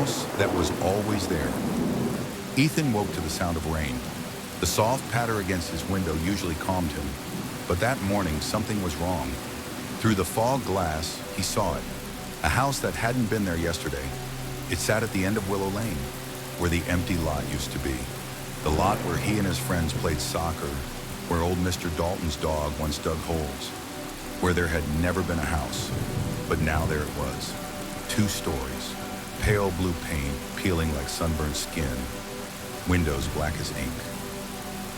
house that was always there. Ethan woke to the sound of rain. The soft patter against his window usually calmed him, but that morning something was wrong. Through the fog glass, he saw it. A house that hadn't been there yesterday. It sat at the end of Willow Lane, where the empty lot used to be. The lot where he and his friends played soccer, where old Mr. Dalton's dog once dug holes, where there had never been a house. But now there it was. 2 stories, pale blue paint peeling like sunburned skin, windows black as ink.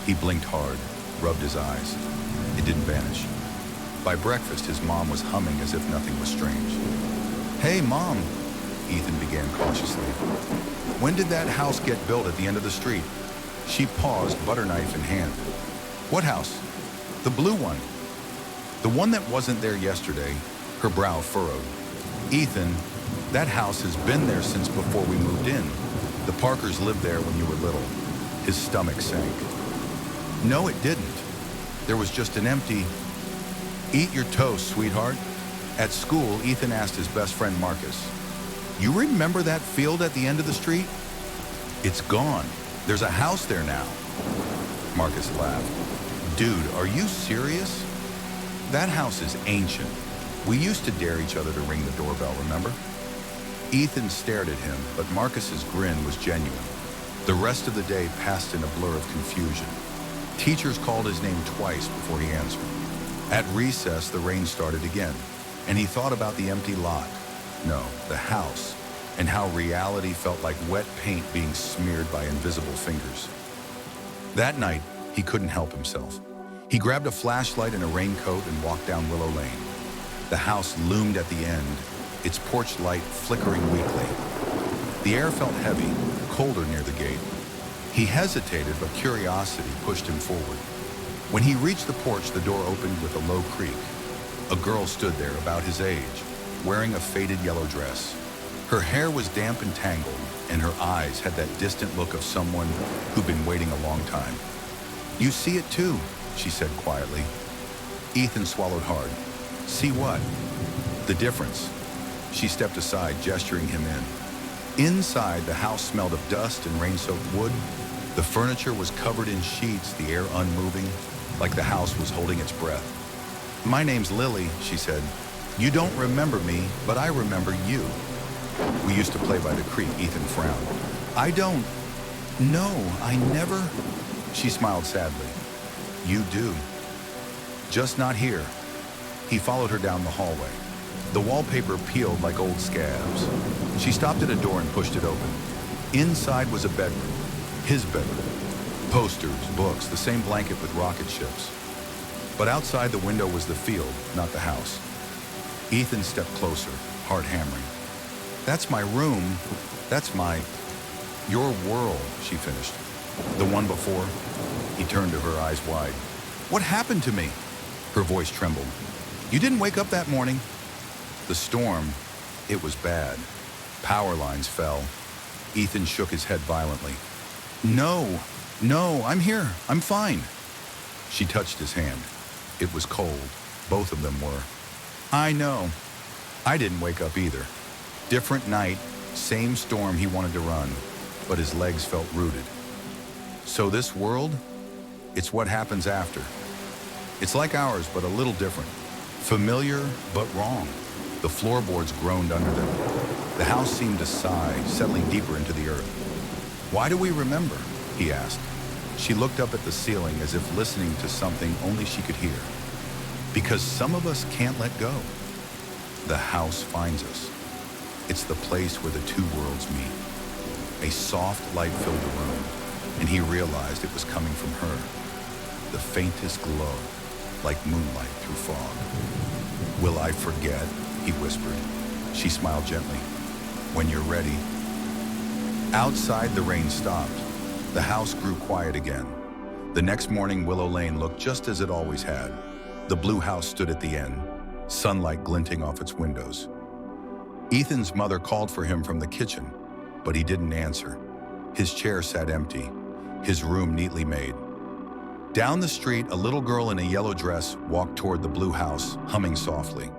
He blinked hard, rubbed his eyes. It didn't vanish. By breakfast, his mom was humming as if nothing was strange. "Hey, Mom," Ethan began cautiously. "When did that house get built at the end of the street?" She paused, butter knife in hand. "What house?" "The blue one." "The one that wasn't there yesterday." Her brow furrowed. "Ethan, that house has been there since before we moved in. The Parkers lived there when you were little." His stomach sank. "No, it didn't. There was just an empty..." "Eat your toast, sweetheart." At school, Ethan asked his best friend Marcus, "You remember that field at the end of the street?" "It's gone. There's a house there now." Marcus laughed. "Dude, are you serious? That house is ancient. We used to dare each other to ring the doorbell, remember?" Ethan stared at him, but Marcus's grin was genuine. The rest of the day passed in a blur of confusion. Teachers called his name twice before he answered. At recess, the rain started again, and he thought about the empty lot. No, the house, and how reality felt like wet paint being smeared by invisible fingers. That night, he couldn't help himself. He grabbed a flashlight and a raincoat and walked down Willow Lane. The house loomed at the end, its porch light flickering weakly. The air felt heavy, colder near the gate. He hesitated, but curiosity pushed him forward. When he reached the porch, the door opened with a low creak. A girl stood there, about his age, wearing a faded yellow dress. Her hair was damp and tangled, and her eyes had that distant look of someone who'd been waiting a long time. "You see it too," she said quietly. Ethan swallowed hard. "See what?" "The difference." She stepped aside, gesturing him in. Inside, the house smelled of dust and rain-soaked wood. The furniture was covered in sheets, the air unmoving, like the house was holding its breath. "My name's Lily," she said. "You don't remember me, but I remember you." "We used to play by the creek," Ethan frowned. "I don't... No, I never..." She smiled sadly. "You do. Just not here." He followed her down the hallway. The wallpaper peeled like old scabs. She stopped at a door and pushed it open. Inside was a bedroom. His bedroom. Posters, books, the same blanket with rocket ships. But outside the window was the field, not the house. Ethan stepped closer, heart hammering. "That's my room. That's my... Your world," she finished. "The one before?" He turned to her, eyes wide. "What happened to me?" Her voice trembled. "You didn't wake up that morning?" "The storm, it was bad. Power lines fell." Ethan shook his head violently. No, I'm here. I'm fine." She touched his hand. It was cold. Both of them were. "I know. I didn't wake up either. Different night, same storm he wanted to run, but his legs felt rooted. So this world, it's what happens after. It's like ours, but a little different. Familiar, but wrong." The floorboards groaned under them. The house seemed to sigh, settling deeper into the earth. "Why do we remember?" he asked. She looked up at the ceiling as if listening to something only she could hear. "Because some of us can't let go. The house finds us. It's the place where the two worlds meet." A soft light filled the room, and he realized it was coming from her. The faintest glow, like moonlight through fog. "Will I forget?" he whispered. She smiled gently. "When you're ready." Outside, the rain stopped. The house grew quiet again. The next morning, Willow Lane looked just as it always had. The blue house stood at the end, sunlight glinting off its windows. Ethan's mother called for him from the kitchen, but he didn't answer. His chair sat empty, his room neatly made. Down the street, a little girl in a yellow dress walked toward the blue house, humming softly.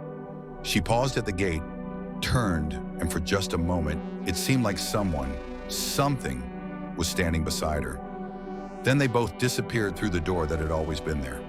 She paused at the gate, turned, and for just a moment, it seemed like something was standing beside her. Then they both disappeared through the door that had always been there.